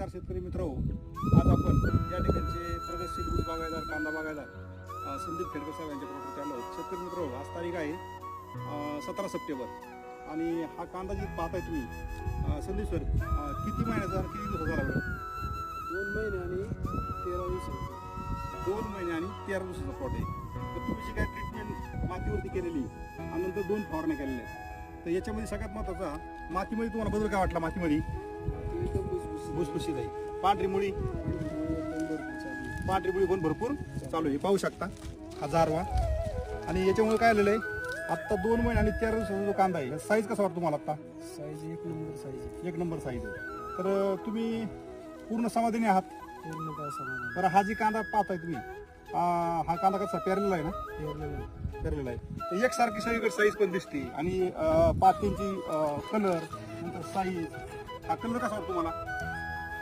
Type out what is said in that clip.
नमस्कार शेतकरी मित्रहो, आज आपण या ठिकाणचे प्रगतशील ऊस बागायतदार कांदा बागायतदार संदीप खेडकर साहेब यांच्या प्रॉपर्टी आलो आहोत. शेतकरी मित्रहो, आज तारीख आहे 17 सप्टेंबर आणि हा कांदा जी पाहताय तुम्ही संदीप सर किती महिन्याचा आणि किती दिवसाचा लागला? 2 महिने आणि 13 दिवसाचा. 2 महिने आणि 13 दिवसाचा प्लॉट आहे. तर तुम्ही जी काय ट्रीटमेंट मातीवरती केलेली आणि नंतर 2 फवारण्या केलेल्या आहेत, तर याच्यामध्ये सगळ्यात महत्त्वाचा मातीमध्ये तुम्हाला बदल काय वाटला? मातीमध्ये एकदम भुसभुशीत आहे, पांढरी मुळी पण भरपूर चालू आहे. पाहू शकता हा जारवा. आणि याच्यामुळे काय आलेलं आहे, आत्ता 2 महिने आणि 13 दिवसाचा जो कांदा आहे, साईज कसा वाटतो तुम्हाला? आत्ता साईज एक नंबर साईज आहे. 1 नंबर साईज आहे. तर तुम्ही पूर्ण समाधानी आहात? पूर्णतः समाधान. तर हा जी कांदा पाहताय तुम्ही, हा कांदा कसा पेरलेला आहे ना? पेरलेला आहे. तर एकसारखी सगळीकडे साईज पण दिसते आणि पातींची कलर, नंतर साईज, हा कलर कसा वाटतो तुम्हाला?